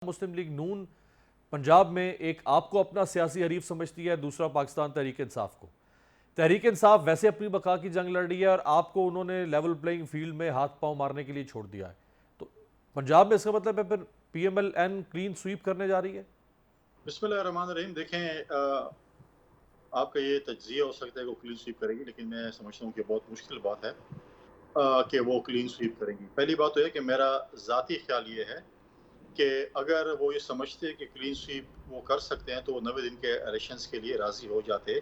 मुस्लिम league नून पंजाब में एक आपको अपना सियासी हरीफ समझती है, दूसरा पाकिस्तान तहरीक इंसाफ को। तहरीक इंसाफ वैसे अपनी बका की जंग लड़ रही है और आपको उन्होंने लेवल प्लेइंग फील्ड में हाथ पांव मारने के लिए छोड़ दिया है। तो पंजाब में इसका मतलब है फिर पीएमएल-एन क्लीन स्वीप करने जा रही है। बिस्मिल्लाहिर्रहमानिर्रहीम। देखें, आपका ये तज्जिया हो सकता है कि वो क्लीन स्वीप करेंगी, लेकिन मैं समझता हूँ कि बहुत मुश्किल बात है कि वो क्लीन स्वीप करेंगी। पहली बात तो है कि मेरा ज़ाती ख्याल ये है कि अगर वो ये समझते हैं कि क्लीन स्वीप वो कर सकते हैं तो वो 90 दिन के इलेक्शंस के लिए राज़ी हो जाते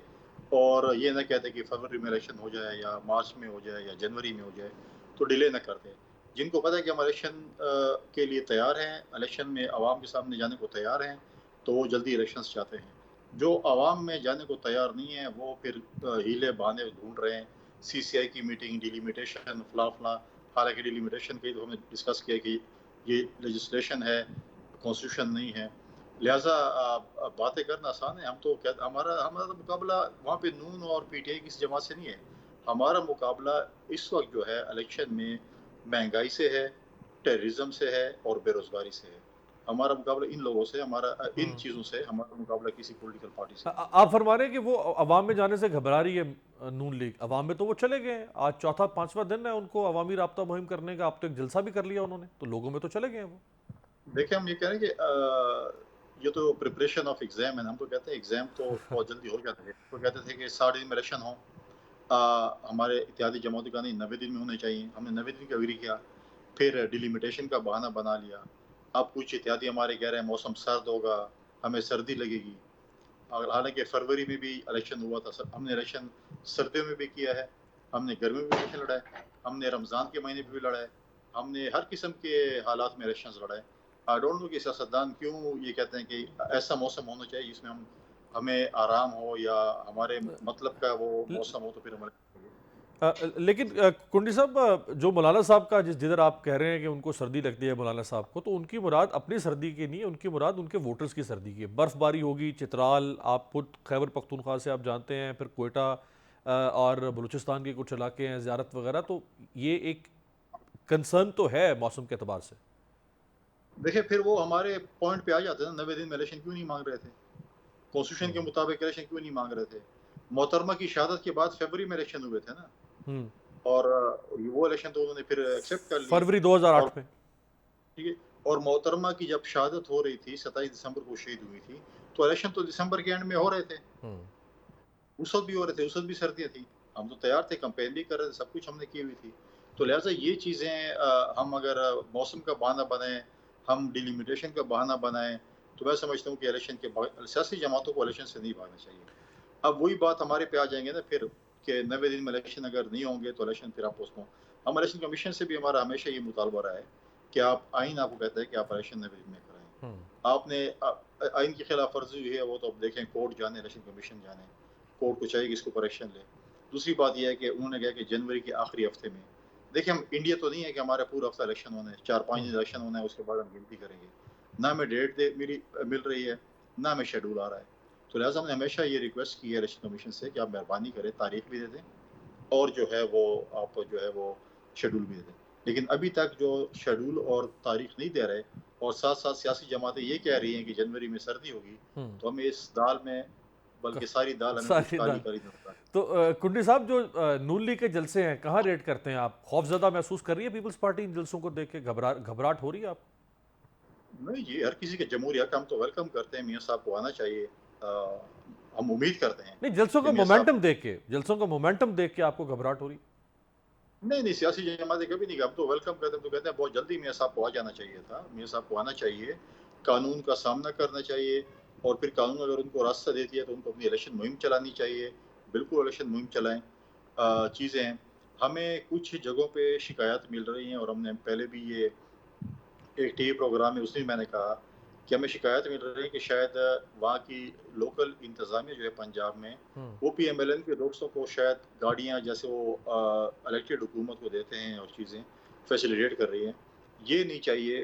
और ये ना कहते कि फरवरी में इलेक्शन हो जाए या मार्च में हो जाए या जनवरी में हो जाए, तो डिले ना करते। जिनको पता है कि हम इलेक्शन के लिए तैयार हैं, इलेक्शन में आवाम के सामने जाने को तैयार हैं, तो वो जल्दी इलेक्शंस चाहते हैं। जो आवाम में जाने को तैयार नहीं है, वो फिर हीले बहाने ढूँढ रहे हैं। सीसीआई की मीटिंग, डिलिमिटेशन, फला-फला। हालाँकि डिलिमिटेशन की तो हमने डिस्कस किया कि ये लेजिस्लेशन है, कॉन्स्टिट्यूशन नहीं है। लिहाज़ा बातें करना आसान है। हम तो क्या हमारा हमारा तो मुकाबला वहाँ पे नून और पीटीआई किसी जमात से नहीं है। हमारा मुकाबला इस वक़्त जो है इलेक्शन में महँगाई से है, टेररिज़्म से है और बेरोज़गारी से है। हमारा मुकाबला इन लोगों से, इन चीज़ों से हमारा मुकाबला किसी पॉलिटिकल पार्टी से नहीं है। आप फरमा रहे हैं कि वो अवाम में जाने से घबरा रही है। नून लीग अवाम में तो वो चले गए हैं। आज चौथा पांचवा दिन है उनको अवामी राब्ता मुहिम करने का। अब तो एक जलसा भी कर लिया उन्होंने, तो लोगों में तो चले गए हैं वो। देखिए, हम ये कह रहे हैं कि ये तो प्रिपरेशन ऑफ एग्ज़ाम है। हम तो कहते हैं एग्ज़ाम तो बहुत जल्दी हो जाता है। तो कहते थे कि 60 दिन में इलेक्शन हो। हमारे इत्तेहादी जमाती का नहीं 90 दिन में होने चाहिए। हमने 90 दिन का एग्री किया, फिर डिलिमिटेशन का बहाना बना लिया। अब कुछ इत्तेहादी हमारे कह रहे हैं मौसम सर्द होगा, हमें सर्दी लगेगी। और हालाँकि फरवरी में भी इलेक्शन हुआ था। स हमने इलेक्शन सर्दियों में भी किया है, हमने गर्मियों में भी इलेक्शन लड़ा है, हमने रमज़ान के महीने में भी लड़ा है, हमने हर किस्म के हालात में इलेक्शंस लड़ा है। आई डोंट नो कि सियासतदान क्यों ये कहते हैं कि ऐसा मौसम होना चाहिए जिसमें हमें आराम हो या हमारे मतलब का वो मौसम हो तो फिर हम लेकिन कुंडी साहब, जो मौलाना साहब का जिधर आप कह रहे हैं कि उनको सर्दी लगती है मौलाना साहब को, तो उनकी मुराद अपनी सर्दी की नहीं है, उनकी मुराद उनके वोटर्स की सर्दी की है। बर्फबारी होगी, चित्राल, आप खुद खैबर पख्तूनख्वा से आप जानते हैं, फिर कोयटा और बलूचिस्तान के कुछ इलाके हैं, ज़ियारत वगैरह, तो ये एक कंसर्न तो है मौसम के अतबार से। देखिए, फिर वो हमारे पॉइंट पे आ जाते हैं ना, 90 दिन में इलेक्शन क्यों नहीं माँग रहे थे? कॉन्स्टिट्यूशन के हम्म। मुताबिक इलेक्शन क्यों नहीं माँग रहे थे? मोहतरमा की शहादत के बाद फरवरी में इलेक्शन हुए थे ना, हम्म। और वो इलेक्शन तो उन्होंने फिर एक्सेप्ट कर लिए। फरवरी और 2008 में। ठीक है, और मोहतरमा की जब शहादत हो रही थी, 27 दिसंबर को शहीद हुई थी, तो इलेक्शन तो दिसंबर के एंड में हो रहे थे। हम्म। उस वक़्त भी हो रहे थे, उस वक़्त भी सर्दियाँ थी। हम तो तैयार थे, कैंपेन भी कर रहे थे, सब कुछ हमने की हुई थी। तो लिहाज़ा ये चीज़ें हम अगर मौसम का बहाना बनाएँ, हम डिलिमिटेशन का बहाना बनाएँ, तो मैं समझता हूँ कि इलेक्शन के बाद सियासी जमातों को इलेक्शन से नहीं भागना चाहिए। अब वही बात हमारे पे आ जाएँगे ना फिर कि 90 दिन में इलेक्शन अगर नहीं होंगे तो इलेक्शन फिर आप पोस्टपोन। हम इलेक्शन कमीशन से भी हमारा हमेशा ये मुतालबा रहा है कि आप आईन आपको कहता है कि आप इलेक्शन 90 दिन में कराएँ। हम्म। आपने आइन की खिलाफ वर्जी हुई है, वो तो अब देखें कोर्ट जाने, इलेक्शन कमीशन जाने। कोर्ट को चाहिए कि इसके ऊपर एक्शन ले। दूसरी बात ये है कि उन्होंने कहा कि जनवरी के आखिरी हफ्ते में। देखिए, हम इंडिया तो नहीं है कि हमारा पूरा हफ्ता इलेक्शन होना है, 4-5 दिन इलेक्शन होना है, उसके बाद हम गिनती करेंगे। ना हमें डेट मिल रही है, ना हमें शेड्यूल आ रहा है। तो लिहाज़ा हमने हमेशा ये रिक्वेस्ट की है इलेक्शन कमीशन से कि आप मेहरबानी करें, तारीख भी दे दें और जो है वो आप जो है वो शेड्यूल भी दे दें। लेकिन अभी तक जो शेड्यूल और तारीख नहीं दे रहे और साथ-साथ सियासी जमातें ये कह रही हैं कि जनवरी में सर्दी होगी, हम्म। तो हमें इस दाल में बल्कि सारी दाल हमें कुछ सारी दाल। काली-काली नज़र आती तो कुंडी साहब, जो नून लीग के जलसे हैं, कहाँ रेट करते हैं आप? खौफजदा महसूस कर रही है पीपल्स पार्टी इन जलसों को देख के? घबराहट हो रही है आपको? है। नहीं, ये हर किसी के जमहूरी हक, हम तो वेलकम करते हैं, मियाँ साहब को आना चाहिए। हम उम्मीद करते हैं नहीं, जलसों कि का मियाँ साहब मोमेंटम देख के, जलसों का मोमेंटम देख के आपको घबराहट हो रही? नहीं, नहीं, सियासी जमातें कभी नहीं, हम तो वेलकम करते हैं, तो कहते हैं बहुत जल्दी मियाँ साहब को आ जाना चाहिए था। मियाँ साहब को आना चाहिए, कानून का सामना करना चाहिए और फिर कानून अगर उनको रास्ता देती है तो उनको अपनी इलेक्शन मुहिम चलानी चाहिए। बिल्कुल इलेक्शन मुहिम चलाएँ। चीज़ें हैं, हमें कुछ जगहों पे शिकायत मिल रही हैं और हमने पहले भी ये एक टीवी प्रोग्राम में उसमें मैंने कहा कि हमें शिकायत मिल रही है कि शायद वहाँ की लोकल इंतज़ामिया जो है पंजाब में, हम्म। वो पीएमएलएन के दोस्तों को शायद गाड़ियाँ जैसे वो इलेक्टेड हुकूमत को देते हैं और चीज़ें फैसिलिटेट कर रही हैं। ये नहीं चाहिए,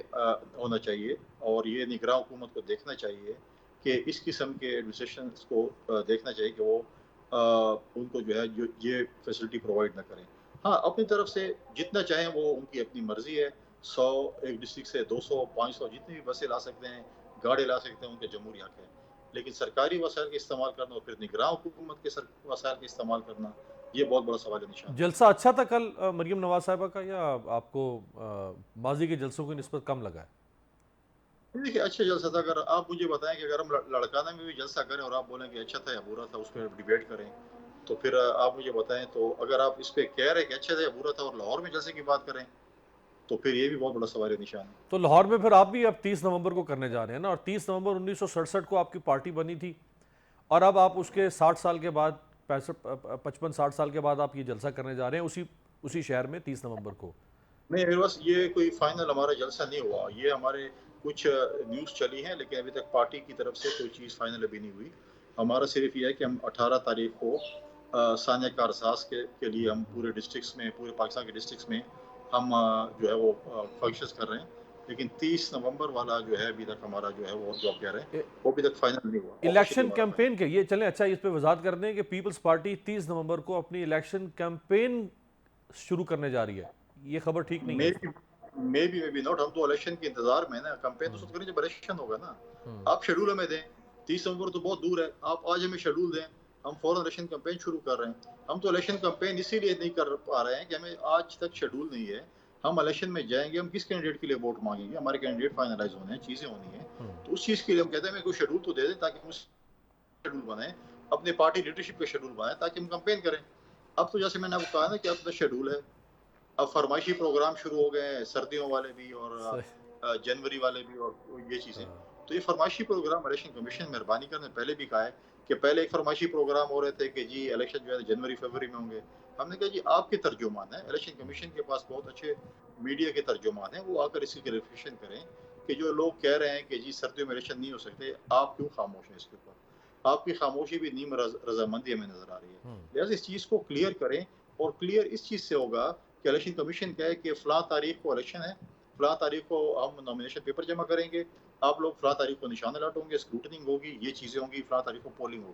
होना चाहिए और ये निगरान हुकूमत को देखना चाहिए कि इस किस्म के एडमिनिस्ट्रेशंस को देखना चाहिए कि वो उनको जो है जो ये फैसिलिटी प्रोवाइड ना करें। हाँ, अपनी तरफ से जितना चाहें वो उनकी अपनी मर्ज़ी है। 100 एक डिस्ट्रिक्ट से 200 500 जितनी भी बसें ला सकते हैं, गाड़ी ला सकते हैं, उनके जमहूरी हक है। लेकिन सरकारी वसाइल का इस्तेमाल करना और फिर निगरान हुकूमत के वसाइल का इस्तेमाल करना, ये बहुत बड़ा सवाल निशान है। जलसा अच्छा था कल मरियम नवाज साहिबा का, या आपको माजी के जलसों की निस्बत कम लगा है? देखिए, अच्छा जलसा था। अगर आप मुझे बताएँ कि अगर हम लड़काना में भी जलसा करें और आप बोलें कि अच्छा था या बुरा था, उस पे डिबेट करें, तो फिर आप मुझे बताएँ, तो अगर आप इस पे कह रहे हैं कि अच्छा था या बुरा था और लाहौर में जलसे की बात करें, तो फिर ये भी बहुत बड़ा सवाल निशान है। तो लाहौर में फिर आप भी अब 30 नवंबर को करने जा रहे हैं ना, और 30 नवंबर 1967 को आपकी पार्टी बनी थी, और अब आप उसके 60 साल के बाद, 55-60 साल के बाद आप ये जलसा करने जा रहे हैं उसी उसी शहर में 30 नवंबर को। नहीं, मेरे पास ये कोई फाइनल हमारा जलसा नहीं हुआ। ये हमारे कुछ न्यूज़ चली हैं, लेकिन अभी तक पार्टी की तरफ से कोई चीज़ फाइनल अभी नहीं हुई। हमारा सिर्फ़ ये है कि हम 18 तारीख को सान्या कारसाज के लिए हम पूरे डिस्ट्रिक्ट्स में, पूरे पाकिस्तान के डिस्ट्रिक्ट्स में हम जो है वो फ़ंक्शंस कर रहे हैं। लेकिन 30 नवंबर वाला जो है अभी तक हमारा जो है वो जो आप कह रहे हैं, वो अभी तक फाइनल नहीं हुआ, ऑफ़िशियली इलेक्शन हमारा फाइनल। कैंपेन के ये चलें, अच्छा इस पे वजाहत कर दें कि पीपल्स पार्टी 30 नवंबर को अपनी इलेक्शन कैंपेन शुरू करने जा रही है। ये खबर ठीक नहीं है? Maybe maybe not. हम तो इलेक्शन के इंतज़ार में हैं ना, कैंपेन तो हम्म, सब करें जब इलेक्शन होगा ना। हम्म, आप शेड्यूल हमें दें, 30 नवंबर तो बहुत दूर है, आप आज हमें शेड्यूल दें, हम फ़ौरन इलेक्शन कैंपेन शुरू कर रहे हैं। हम तो इलेक्शन कैंपेन इसीलिए नहीं कर पा रहे हैं कि हमें आज तक शेड्यूल नहीं है। हम इलेक्शन में जाएँगे, हम किस कैंडिडेट के लिए वोट माँगेंगे, हमारे कैंडिडेट फाइनलाइज़ होने हैं, चीज़ें होनी हैं। हम्म। तो उस चीज़ के लिए हम कहते हैं हमें कोई शेड्यूल तो दे दें, ताकि हम उस शेड्यूल बनाएँ, अपनी पार्टी लीडरशिप का शेड्यूल बनाएँ, ताकि हम कैंपेन करें। अब तो जैसे मैंने आपको कहा ना कि अब तो शेड्यूल है। अब फरमाइशी प्रोग्राम शुरू हो गए हैं, सर्दियों वाले भी और सही। जनवरी वाले भी और ये चीज़ें। हाँ, तो ये फरमाइशी प्रोग्राम इलेक्शन कमीशन मेहरबानी करने पहले भी कहा है कि पहले एक फरमाइशी प्रोग्राम हो रहे थे कि जी इलेक्शन जो है जनवरी-फरवरी में होंगे। हमने कहा जी आपके तर्जुमान हैं, इलेक्शन कमीशन के पास बहुत अच्छे मीडिया के तर्जुमान हैं, वो आकर इसकी क्लैरिफिकेशन करें कि जो लोग कह रहे हैं कि जी सर्दियों में इलेक्शन नहीं हो सकते, आप क्यों खामोश हैं इसके ऊपर? आपकी खामोशी भी नीम रज़ामंदी हमें नज़र आ रही है। हम्म। लिहाज़ा इस चीज़ को क्लियर करें, और क्लियर इस चीज़ से होगा कि इलेक्शन कमीशन कहे कि फ़लाँ तारीख को इलेक्शन है, फ़लाँ तारीख को हम नॉमिनेशन पेपर जमा करेंगे, आप लोग फ़लाँ तारीख को निशान अलर्ट होंगे, स्क्रूटनिंग होगी, ये चीज़ें होंगी, फ़लाँ तारीख को पोलिंग होगी।